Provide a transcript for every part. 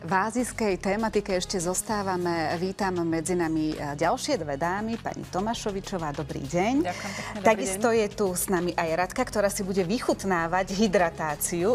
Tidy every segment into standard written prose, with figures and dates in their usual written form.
V ázijskej tematike ešte zostávame. Vítam medzi nami ďalšie dve dámy. Pani Tomášovičová, dobrý deň. Ďakujem pekne, Takisto je tu s nami aj Radka, ktorá si bude vychutnávať hydratáciu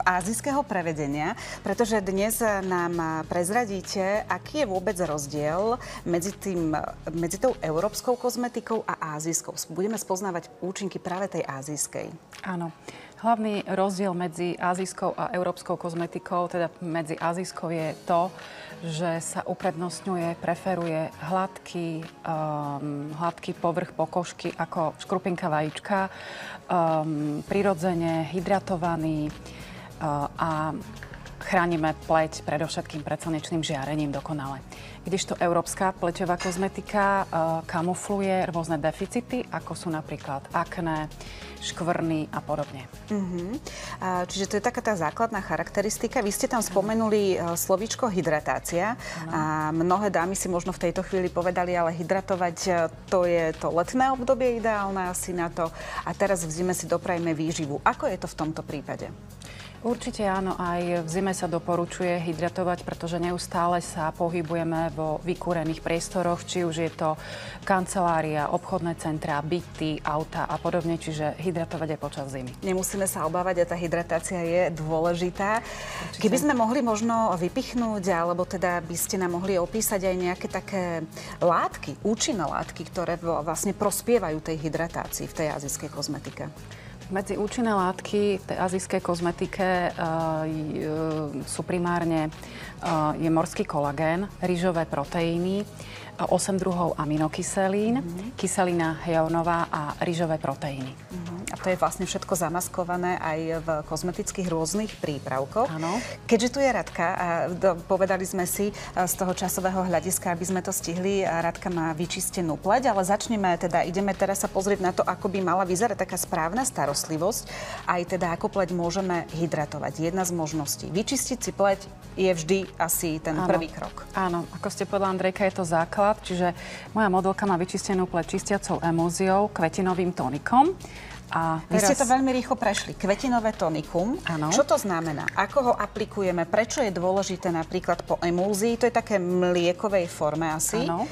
ázijského prevedenia, pretože dnes nám prezradíte, aký je vôbec rozdiel medzi tou európskou kozmetikou a ázijskou. Budeme spoznávať účinky práve tej ázijskej. Áno. Hlavný rozdiel medzi ázijskou a európskou kozmetikou, teda medzi ázijskou, je to, že sa uprednostňuje, preferuje hladký povrch pokožky ako škrupinka vajíčka, prirodzene hydratovaný a chránime pleť predovšetkým pred slnečným žiarením dokonale. Kdežto európska pleťová kozmetika kamufluje rôzne deficity, ako sú napríklad akné, škvrny a podobne. Čiže to je taká tá základná charakteristika. Vy ste tam spomenuli slovíčko hydratácia. A mnohé dámy si možno v tejto chvíli povedali, ale hydratovať to je to letné obdobie ideálne asi na to. A teraz v zime si doprajme výživu. Ako je to v tomto prípade? Určite áno, aj v zime sa doporučuje hydratovať, pretože neustále sa pohybujeme vo vykúrených priestoroch, či už je to kancelária, obchodné centrá, byty, auta a podobne, čiže hydratovať aj počas zimy. Nemusíme sa obávať a tá hydratácia je dôležitá. Určite. Keby sme mohli možno vypichnúť, alebo teda by ste nám mohli opísať aj nejaké také látky, účinné látky, ktoré vlastne prospievajú tej hydratácii v tej ázijskej kozmetike. Medzi účinné látky v tej azijskej kozmetike sú primárne je morský kolagén, rýžové proteíny, 8 druhov aminokyselín, kyselina hyaluronová a rýžové proteíny. A to je vlastne všetko zamaskované aj v kozmetických rôznych prípravkoch. Áno. Keďže tu je Radka, a povedali sme si z toho časového hľadiska, aby sme to stihli, Radka má vyčistenú pleť, ale ideme teraz sa pozrieť na to, ako by mala vyzerať taká správna starostlivosť, aj teda ako pleť môžeme hydratovať. Jedna z možností. Vyčistiť si pleť je vždy asi ten prvý krok. Áno, ako ste povedala, Andrejka, je to základ, čiže moja modelka má vyčistenú pleť čistiacou emúziou, kvetinovým tonikom. A Vy ste to veľmi rýchlo prešli. Kvetinové tonikum. Áno. Čo to znamená? Ako ho aplikujeme? Prečo je dôležité napríklad po emúzii? To je také mliekovej forme asi. Áno.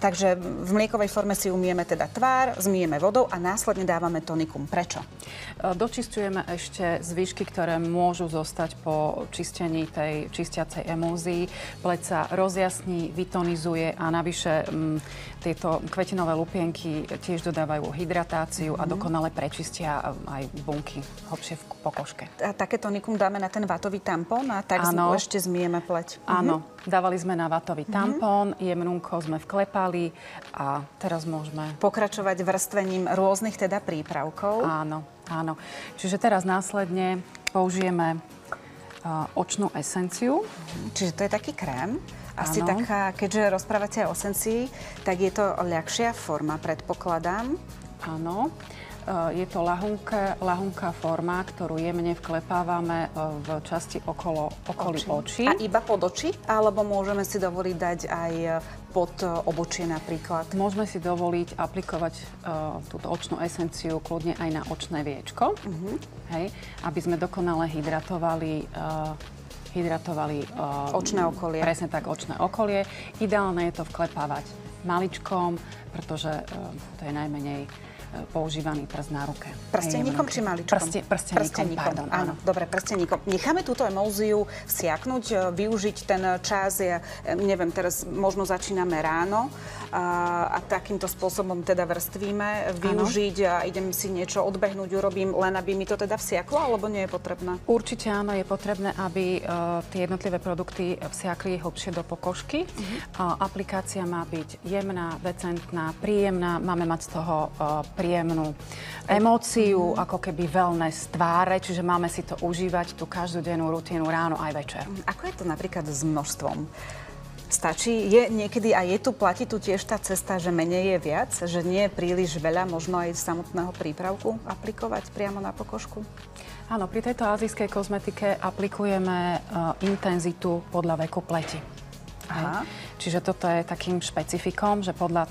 Takže v mliekovej forme si umieme teda tvár, zmijeme vodou a následne dávame tonikum. Prečo? Dočisťujeme ešte zvyšky, ktoré môžu zostať po čistení tej čistiacej emúzii. Pleť sa rozjasní, vytonizuje a navyše tieto kvetinové lupienky tiež dodávajú hydratáciu a dokonale prečistia aj bunky hlbšie v pokožke. A také tonikum dáme na ten vatový tampón a tak ešte zmijeme pleť. Áno, dávali sme na vatový tampón, jemnúko sme vklepali a teraz môžeme pokračovať vrstvením rôznych teda prípravkov. Áno. Čiže teraz následne použijeme očnú esenciu. Čiže to je taký krém. Asi taká, keďže rozprávate o esencii, tak je to ľahšia forma, predpokladám. Áno. Je to ľahunká forma, ktorú jemne vklepávame v časti okolí očí. A iba pod oči? Alebo môžeme si dovoliť dať aj pod obočie napríklad? Môžeme si dovoliť aplikovať túto očnú esenciu kľudne aj na očné viečko. Hej, aby sme dokonale hydratovali očné okolie. Presne tak, očné okolie. Ideálne je to vklepávať maličkom, pretože to je najmenej používaný prst na ruke. Prsteníkom či maličkom? Prsteníkom, pardon. Áno, dobre, prsteníkom. Necháme túto emúziu vsiaknúť, využiť ten čas. Ja neviem, teraz možno začíname ráno a takýmto spôsobom teda vrstvíme, využiť a idem si niečo odbehnúť, urobím, len aby mi to teda vsiaklo, alebo nie je potrebné? Určite áno, je potrebné, aby tie jednotlivé produkty vsiakli hlbšie do pokožky. Aplikácia má byť jemná, decentná, príjemná. Máme mať z toho príjemnú emóciu, ako keby wellness tváre, čiže máme si to užívať, tú každodennú rutínu ráno aj večer. Ako je to napríklad s množstvom? Stačí? Je niekedy, a platí tu tiež tá cesta, že menej je viac? Že nie je príliš veľa, možno aj samotného prípravku aplikovať priamo na pokožku? Áno, pri tejto azijskej kozmetike aplikujeme intenzitu podľa veku pleti. Čiže toto je takým špecifikom, že podľa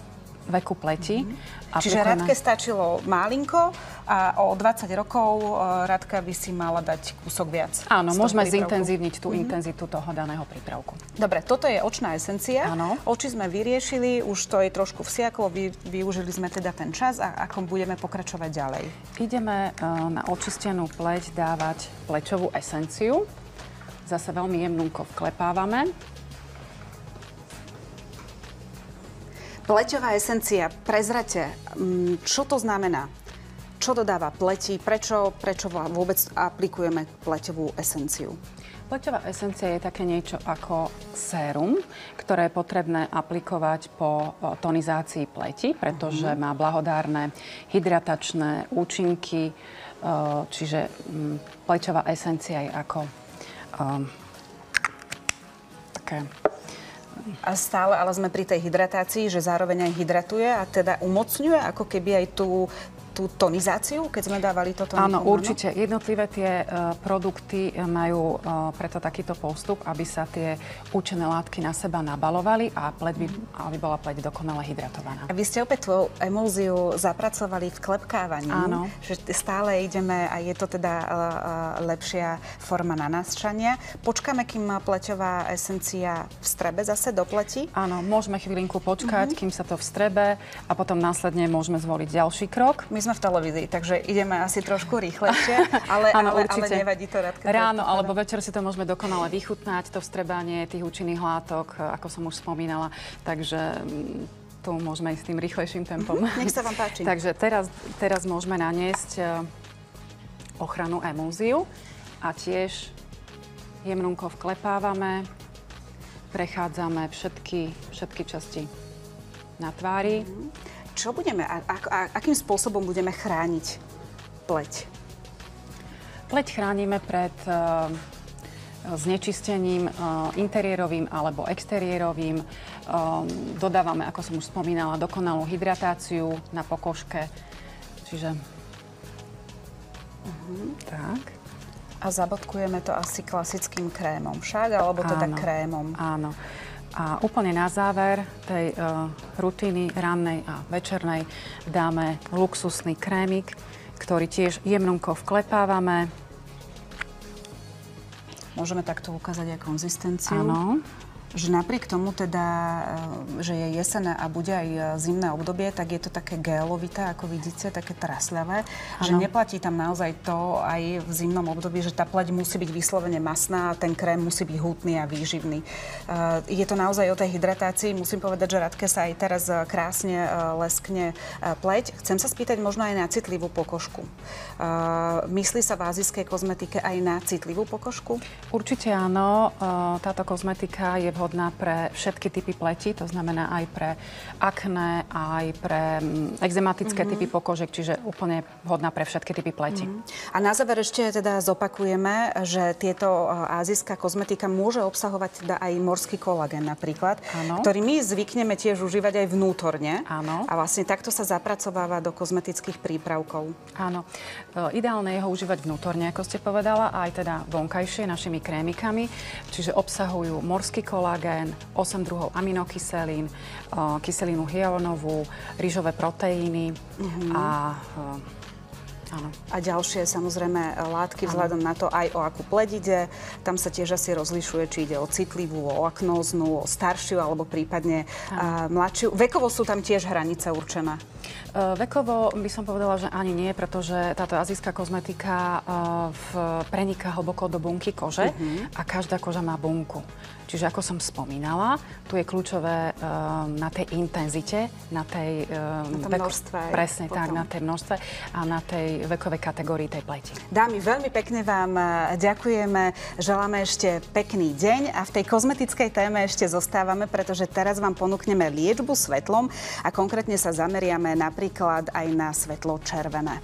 veku pleti. Čiže Radke stačilo málinko a o 20 rokov Radka by si mala dať kúsok viac. Áno, môžeme zintenzívniť tú intenzitu toho daného prípravku. Dobre, toto je očná esencia. Áno. Oči sme vyriešili, už to je trošku vsiaklo, využili sme teda ten čas a ako budeme pokračovať ďalej? Ideme na očistenú pleť dávať plečovú esenciu. Zase veľmi jemnúko vklepávame. Pleťová esencia, prezrate, čo to znamená? Čo dodáva pleti? Prečo vôbec aplikujeme pleťovú esenciu? Pleťová esencia je také niečo ako sérum, ktoré je potrebné aplikovať po tonizácii pleti, pretože má blahodárne hydratačné účinky, čiže pleťová esencia je ako také... A stále ale sme pri tej hydratácii, že zároveň aj hydratuje a teda umocňuje ako keby aj tú tonizáciu, keď sme dávali toto? Áno, určite. Jednotlivé tie produkty majú preto takýto postup, aby sa tie účinné látky na seba nabalovali a aby bola pleť dokonale hydratovaná. A vy ste opäť tú emulziu zapracovali v klepkávaní. Áno. Že stále ideme a je to teda lepšia forma nanášania. Počkáme, kým pleťová esencia vstrebe zase do pleti? Áno, môžeme chvíľinku počkať, kým sa to vstrebe a potom následne môžeme zvoliť ďalší krok. My sme v televízii, takže ideme asi trošku rýchlejšie, ale nevadí to, Radka. Ráno alebo večer si to môžeme dokonale vychutnať, to vstrebanie tých účinných látok, ako som už spomínala. Takže tu môžeme ísť s tým rýchlejším tempom. Nech sa vám páči. Takže teraz môžeme naniesť ochrannú emúziu a tiež jemnúko vklepávame, prechádzame všetky časti na tvári. Čo budeme, akým spôsobom budeme chrániť pleť? Pleť chránime pred znečistením interiérovým alebo exteriérovým. Dodávame, ako som už spomínala, dokonalú hydratáciu na pokožke. Čiže tak. A zabodkujeme to asi klasickým krémom však, alebo teda krémom? Áno. A úplne na záver tej rutiny rannej a večernej dáme luxusný krémik, ktorý tiež jemnúko vklepávame. Môžeme takto ukázať aj konzistenciu. Áno. Že napriek tomu teda, že je jesenné a bude aj zimné obdobie, tak je to také gélovité, ako vidíte, také trasľavé. Že neplatí tam naozaj to aj v zimnom období, že tá pleť musí byť vyslovene masná a ten krém musí byť hutný a výživný. Je to naozaj o tej hydratácii. Musím povedať, že Radke sa aj teraz krásne leskne pleť. Chcem sa spýtať možno aj na citlivú pokožku. Myslí sa v ázijskej kozmetike aj na citlivú pokožku? Určite áno. Táto kozmetika je vhodná pre všetky typy pleti, to znamená aj pre akné, aj pre exematické typy pokožek, čiže úplne vhodná pre všetky typy pleti. A na záver ešte teda zopakujeme, že tieto ázijská kozmetika môže obsahovať teda aj morský kolagén napríklad, ktorý my zvykneme tiež užívať aj vnútorne. Áno. A vlastne takto sa zapracováva do kozmetických prípravkov. Áno. Ideálne je ho užívať vnútorne, ako ste povedala, aj teda vonkajšie našimi krémikami, čiže obsahujú morský kolagén, 8 druhov aminokyselín, kyselinu hyaluronovú, rýžové proteíny a áno. A ďalšie samozrejme látky vzhľadom na to aj o akú pleť ide. Tam sa tiež asi rozlišuje, či ide o citlivú, o aknóznu, o staršiu alebo prípadne mladšiu. Vekovo sú tam tiež hranice určené? Vekovo by som povedala, že ani nie, pretože táto azijská kozmetika preniká hlboko do bunky kože a každá koža má bunku. Čiže ako som spomínala, tu je kľúčové na tej intenzite, na tej množstve. Presne tak, na tej množstve a na tej vekovej kategórii tej pleti. Dámy, veľmi pekne vám ďakujeme, želáme ešte pekný deň a v tej kozmetickej téme ešte zostávame, pretože teraz vám ponúkneme liečbu svetlom a konkrétne sa zameriame napríklad aj na svetlo červené.